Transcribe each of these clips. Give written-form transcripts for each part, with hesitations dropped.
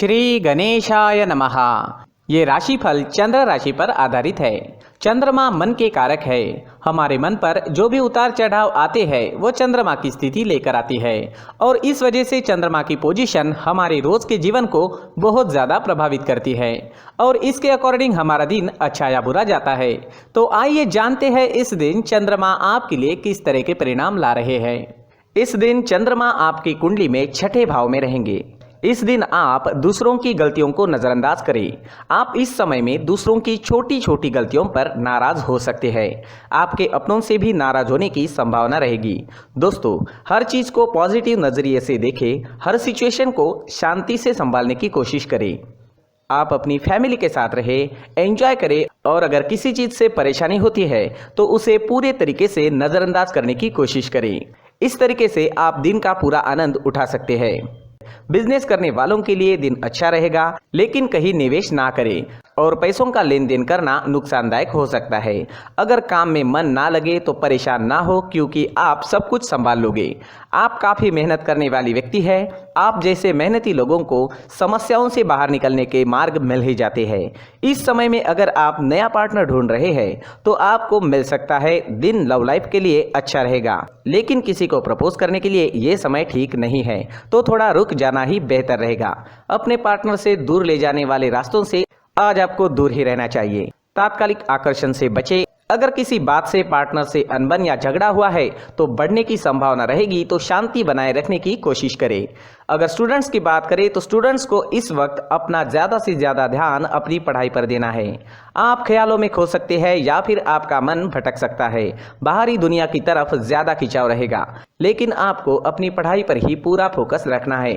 श्री गणेशाय नमः। ये राशिफल चंद्र राशि पर आधारित है। चंद्रमा मन के कारक है। हमारे मन पर जो भी उतार चढ़ाव आते हैं वो चंद्रमा की स्थिति लेकर आती है और इस वजह से चंद्रमा की पोजीशन हमारे रोज के जीवन को बहुत ज़्यादा प्रभावित करती है और इसके अकॉर्डिंग हमारा दिन अच्छा या बुरा जाता है। तो आइए जानते हैं इस दिन चंद्रमा आपके लिए किस तरह के परिणाम ला रहे हैं। इस दिन चंद्रमा आपकी कुंडली में छठे भाव में रहेंगे। इस दिन आप दूसरों की गलतियों को नज़रअंदाज करें। आप इस समय में दूसरों की छोटी छोटी गलतियों पर नाराज हो सकते हैं। आपके अपनों से भी नाराज होने की संभावना रहेगी। दोस्तों, हर चीज़ को पॉजिटिव नज़रिए से देखें। हर सिचुएशन को शांति से संभालने की कोशिश करें। आप अपनी फैमिली के साथ रहें, एंजॉय करें और अगर किसी चीज़ से परेशानी होती है तो उसे पूरे तरीके से नज़रअंदाज करने की कोशिश करें। इस तरीके से आप दिन का पूरा आनंद उठा सकते हैं। बिजनेस करने वालों के लिए दिन अच्छा रहेगा, लेकिन कहीं निवेश ना करें और पैसों का लेन देन करना नुकसानदायक हो सकता है। अगर काम में मन ना लगे तो परेशान ना हो, क्योंकि आप सब कुछ संभाल लोगे। आप काफ़ी मेहनत करने वाली व्यक्ति है। आप जैसे मेहनती लोगों को समस्याओं से बाहर निकलने के मार्ग मिल ही जाते हैं। इस समय में अगर आप नया पार्टनर ढूंढ रहे हैं तो आपको मिल सकता है। दिन लव लाइफ के लिए अच्छा रहेगा, लेकिन किसी को प्रपोज करने के लिए ये समय ठीक नहीं है, तो थोड़ा रुक जाना ही बेहतर रहेगा। अपने पार्टनर से दूर ले जाने वाले रास्तों से आज आपको दूर ही रहना चाहिए। तात्कालिक आकर्षण से बचें। अगर किसी बात से पार्टनर से अनबन या झगड़ा हुआ है तो बढ़ने की संभावना रहेगी, तो शांति बनाए रखने की कोशिश करें। अगर स्टूडेंट्स की बात करें तो स्टूडेंट्स को इस वक्त अपना ज़्यादा से ज़्यादा ध्यान अपनी पढ़ाई पर देना है। आप ख्यालों में खो सकते हैं या फिर आपका मन भटक सकता है। बाहरी दुनिया की तरफ ज़्यादा खिंचाव रहेगा, लेकिन आपको अपनी पढ़ाई पर ही पूरा फोकस रखना है,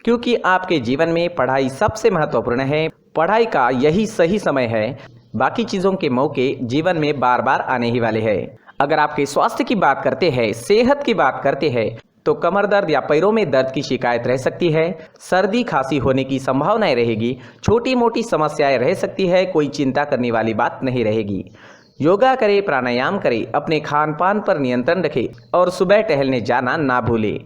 क्योंकि आपके जीवन में पढ़ाई सबसे महत्वपूर्ण है। पढ़ाई का यही सही समय है। बाकी चीज़ों के मौके जीवन में बार बार आने ही वाले हैं। अगर आपके स्वास्थ्य की बात करते हैं, सेहत की बात करते हैं, तो कमर दर्द या पैरों में दर्द की शिकायत रह सकती है। सर्दी खांसी होने की संभावनाएं रहेगी। छोटी मोटी समस्याएं रह सकती है। कोई चिंता करने वाली बात नहीं रहेगी। योगा करें, प्राणायाम करें, अपने खान पान पर नियंत्रण रखें और सुबह टहलने जाना ना भूलें।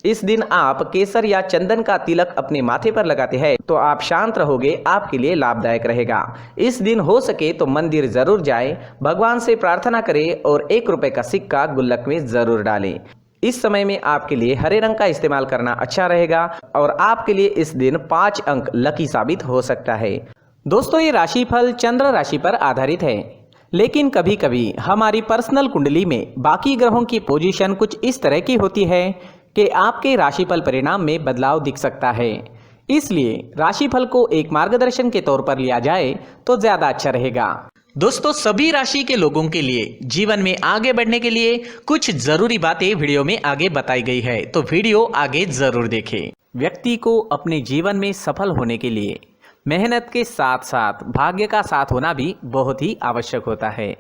इस दिन आप केसर या चंदन का तिलक अपने माथे पर लगाते हैं तो आप शांत रहोगे, आपके लिए लाभदायक रहेगा। इस दिन हो सके तो मंदिर जरूर जाएं, भगवान से प्रार्थना करें और 1 रुपए का सिक्का गुल्लक में जरूर डालें। इस समय में आपके लिए हरे रंग का इस्तेमाल करना अच्छा रहेगा और आपके लिए इस दिन 5 अंक लकी साबित हो सकता है। दोस्तों, ये राशिफल चंद्र राशि पर आधारित है, लेकिन कभी कभी हमारी पर्सनल कुंडली में बाकी ग्रहों की पोजीशन कुछ इस तरह की होती है कि आपके राशिफल परिणाम में बदलाव दिख सकता है। इसलिए राशिफल को एक मार्गदर्शन के तौर पर लिया जाए तो ज्यादा अच्छा रहेगा। दोस्तों, सभी राशि के लोगों के लिए जीवन में आगे बढ़ने के लिए कुछ जरूरी बातें वीडियो में आगे बताई गई है, तो वीडियो आगे जरूर देखें। व्यक्ति को अपने जीवन में सफल होने के लिए मेहनत के साथ साथ भाग्य का साथ होना भी बहुत ही आवश्यक होता है।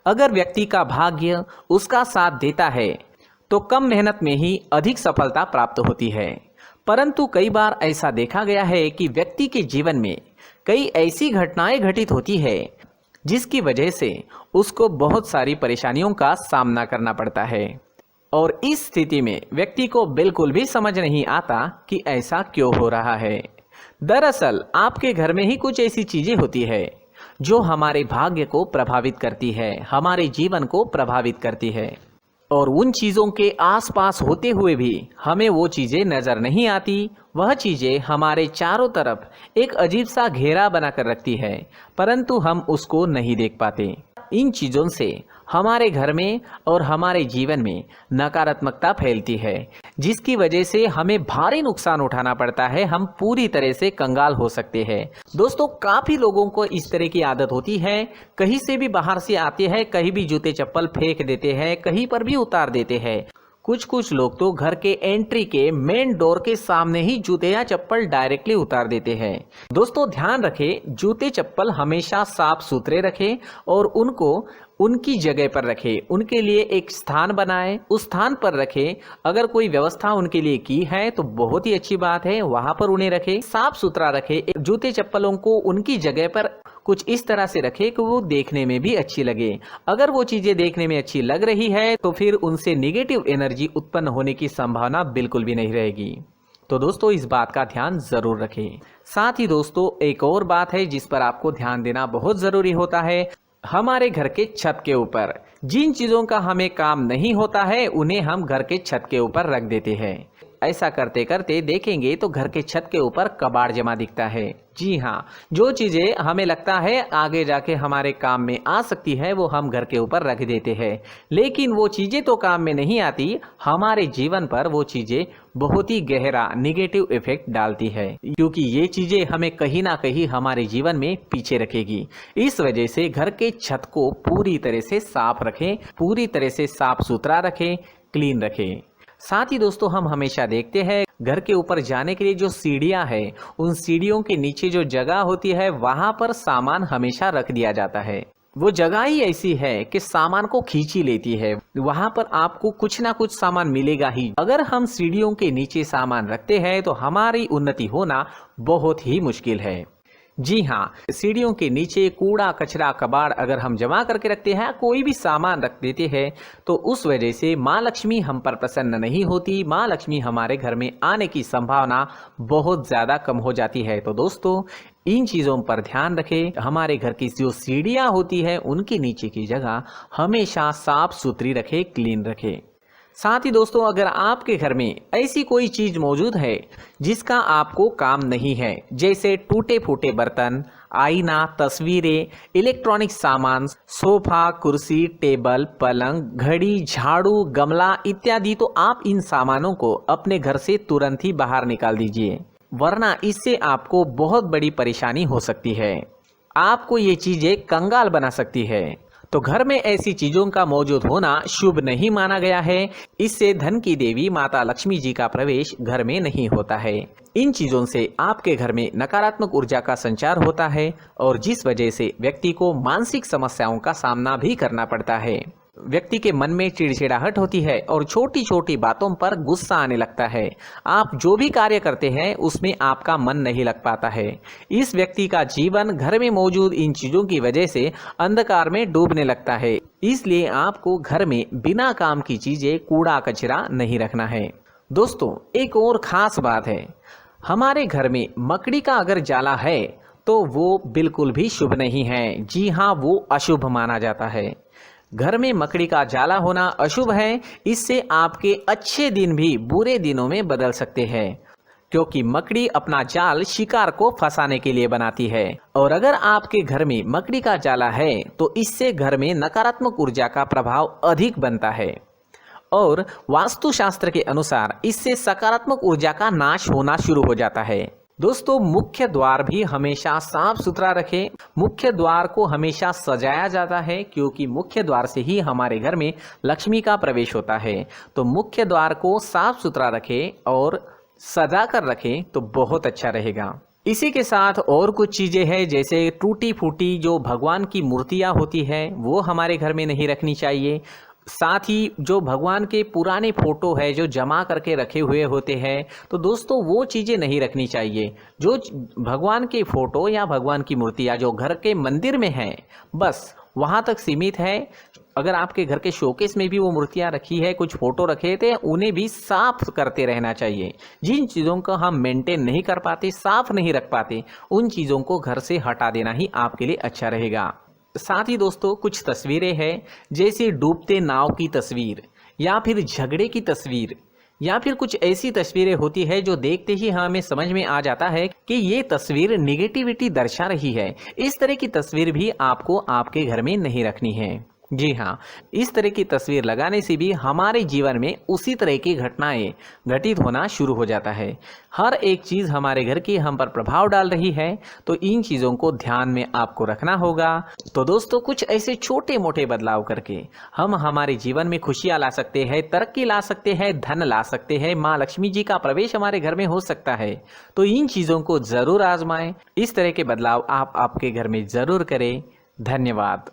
अगर व्यक्ति का भाग्य उसका साथ देता है तो कम मेहनत में ही अधिक सफलता प्राप्त होती है। परंतु कई बार ऐसा देखा गया है कि व्यक्ति के जीवन में कई ऐसी घटनाएं घटित होती है जिसकी वजह से उसको बहुत सारी परेशानियों का सामना करना पड़ता है और इस स्थिति में व्यक्ति को बिल्कुल भी समझ नहीं आता कि ऐसा क्यों हो रहा है। दरअसल आपके घर में ही कुछ ऐसी चीजें होती है जो हमारे भाग्य को प्रभावित करती है, हमारे जीवन को प्रभावित करती है और उन चीज़ों के आसपास होते हुए भी हमें वो चीज़ें नज़र नहीं आती। वह चीज़ें हमारे चारों तरफ एक अजीब सा घेरा बनाकर रखती है, परंतु हम उसको नहीं देख पाते। इन चीज़ों से हमारे घर में और हमारे जीवन में नकारात्मकता फैलती है, जिसकी वजह से हमें भारी नुकसान उठाना पड़ता है। हम पूरी तरह से कंगाल हो सकते हैं। दोस्तों, काफ़ी लोगों को इस तरह की आदत होती है। कहीं से भी बाहर से आते हैं, कहीं भी जूते चप्पल फेंक देते हैं, कहीं पर भी उतार देते हैं। कुछ लोग तो घर के एंट्री के मेन डोर के सामने ही जूते या चप्पल डायरेक्टली उतार देते हैं। दोस्तों, ध्यान रखें, जूते चप्पल हमेशा साफ सुथरे रखें और उनको उनकी जगह पर रखें। उनके लिए एक स्थान बनाएं, उस स्थान पर रखें। अगर कोई व्यवस्था उनके लिए की है तो बहुत ही अच्छी बात है, वहां पर उन्हें रखें, साफ सुथरा रखें। जूते चप्पलों को उनकी जगह पर कुछ इस तरह से रखें कि वो देखने में भी अच्छी लगे। अगर वो चीजें देखने में अच्छी लग रही है तो फिर उनसे निगेटिव एनर्जी उत्पन्न होने की संभावना बिल्कुल भी नहीं रहेगी। तो दोस्तों इस बात का ध्यान जरूर रखें। साथ ही दोस्तों एक और बात है जिस पर आपको ध्यान देना बहुत जरूरी होता है, हमारे घर के छत के ऊपर जिन चीजों का हमें काम नहीं होता है उन्हें हम घर के छत के ऊपर रख देते हैं। ऐसा करते करते देखेंगे तो घर के छत के ऊपर कबाड़ जमा दिखता है। जी हाँ, जो चीजें हमें लगता है आगे जाके हमारे काम में आ सकती है वो हम घर के ऊपर रख देते हैं, लेकिन वो चीजें तो काम में नहीं आती, हमारे जीवन पर वो चीजें बहुत ही गहरा निगेटिव इफेक्ट डालती है, क्योंकि ये चीजें हमें कहीं ना कहीं हमारे जीवन में पीछे रखेगी। इस वजह से घर के छत को पूरी तरह से साफ रखें, पूरी तरह से साफ सुथरा रखें, क्लीन रखें। साथ ही दोस्तों हम हमेशा देखते हैं घर के ऊपर जाने के लिए जो सीढ़ियां है, उन सीढ़ियों के नीचे जो जगह होती है वहां पर सामान हमेशा रख दिया जाता है। वो जगह ही ऐसी है कि सामान को खींच ही लेती है, वहां पर आपको कुछ ना कुछ सामान मिलेगा ही। अगर हम सीढ़ियों के नीचे सामान रखते हैं तो हमारी उन्नति होना बहुत ही मुश्किल है। जी हाँ, सीढ़ियों के नीचे कूड़ा कचरा कबाड़ अगर हम जमा करके रखते हैं, कोई भी सामान रख देते हैं, तो उस वजह से माँ लक्ष्मी हम पर प्रसन्न नहीं होती, माँ लक्ष्मी हमारे घर में आने की संभावना बहुत ज़्यादा कम हो जाती है। तो दोस्तों इन चीज़ों पर ध्यान रखें, हमारे घर की जो सीढ़ियाँ होती है उनके नीचे की जगह हमेशा साफ सुथरी रखें, क्लीन रखें। साथ ही दोस्तों अगर आपके घर में ऐसी कोई चीज मौजूद है जिसका आपको काम नहीं है, जैसे टूटे फूटे बर्तन, आईना, तस्वीरें, इलेक्ट्रॉनिक सामान, सोफा, कुर्सी, टेबल, पलंग, घड़ी, झाड़ू, गमला इत्यादि, तो आप इन सामानों को अपने घर से तुरंत ही बाहर निकाल दीजिए, वरना इससे आपको बहुत बड़ी परेशानी हो सकती है। आपको ये चीजें कंगाल बना सकती है। तो घर में ऐसी चीजों का मौजूद होना शुभ नहीं माना गया है। इससे धन की देवी माता लक्ष्मी जी का प्रवेश घर में नहीं होता है। इन चीजों से आपके घर में नकारात्मक ऊर्जा का संचार होता है और जिस वजह से व्यक्ति को मानसिक समस्याओं का सामना भी करना पड़ता है। व्यक्ति के मन में चिड़चिड़ाहट होती है और छोटी छोटी बातों पर गुस्सा आने लगता है। आप जो भी कार्य करते हैं उसमें आपका मन नहीं लग पाता है। इस व्यक्ति का जीवन घर में मौजूद इन चीजों की वजह से अंधकार में डूबने लगता है। इसलिए आपको घर में बिना काम की चीजें, कूड़ा कचरा नहीं रखना है। दोस्तों एक और खास बात है, हमारे घर में मकड़ी का अगर जाला है तो वो बिल्कुल भी शुभ नहीं है। जी हाँ, वो अशुभ माना जाता है। घर में मकड़ी का जाला होना अशुभ है। इससे आपके अच्छे दिन भी बुरे दिनों में बदल सकते हैं, क्योंकि मकड़ी अपना जाल शिकार को फंसाने के लिए बनाती है। और अगर आपके घर में मकड़ी का जाला है तो इससे घर में नकारात्मक ऊर्जा का प्रभाव अधिक बनता है और वास्तुशास्त्र के अनुसार इससे सकारात्मक ऊर्जा का नाश होना शुरू हो जाता है। दोस्तों मुख्य द्वार भी हमेशा साफ सुथरा रखें। मुख्य द्वार को हमेशा सजाया जाता है, क्योंकि मुख्य द्वार से ही हमारे घर में लक्ष्मी का प्रवेश होता है। तो मुख्य द्वार को साफ सुथरा रखें और सजा कर रखें तो बहुत अच्छा रहेगा। इसी के साथ और कुछ चीजें हैं, जैसे टूटी फूटी जो भगवान की मूर्तियां होती है वो हमारे घर में नहीं रखनी चाहिए। साथ ही जो भगवान के पुराने फोटो है जो जमा करके रखे हुए होते हैं, तो दोस्तों वो चीज़ें नहीं रखनी चाहिए। जो भगवान के फोटो या भगवान की मूर्तियाँ जो घर के मंदिर में हैं बस वहाँ तक सीमित है। अगर आपके घर के शोकेस में भी वो मूर्तियाँ रखी है, कुछ फोटो रखे थे, उन्हें भी साफ करते रहना चाहिए। जिन चीज़ों को हम मेंटेन नहीं कर पाते, साफ नहीं रख पाते, उन चीज़ों को घर से हटा देना ही आपके लिए अच्छा रहेगा। साथ ही दोस्तों कुछ तस्वीरें हैं, जैसे डूबते नाव की तस्वीर या फिर झगड़े की तस्वीर या फिर कुछ ऐसी तस्वीरें होती है जो देखते ही हमें समझ में आ जाता है कि ये तस्वीर निगेटिविटी दर्शा रही है। इस तरह की तस्वीर भी आपको आपके घर में नहीं रखनी है। जी हाँ, इस तरह की तस्वीर लगाने से भी हमारे जीवन में उसी तरह की घटनाएं घटित होना शुरू हो जाता है। हर एक चीज़ हमारे घर की हम पर प्रभाव डाल रही है, तो इन चीज़ों को ध्यान में आपको रखना होगा। तो दोस्तों कुछ ऐसे छोटे मोटे बदलाव करके हम हमारे जीवन में खुशियाँ ला सकते हैं, तरक्की ला सकते हैं, धन ला सकते हैं, माँ लक्ष्मी जी का प्रवेश हमारे घर में हो सकता है। तो इन चीज़ों को ज़रूर आजमाएं। इस तरह के बदलाव आप आपके घर में ज़रूर करें। धन्यवाद।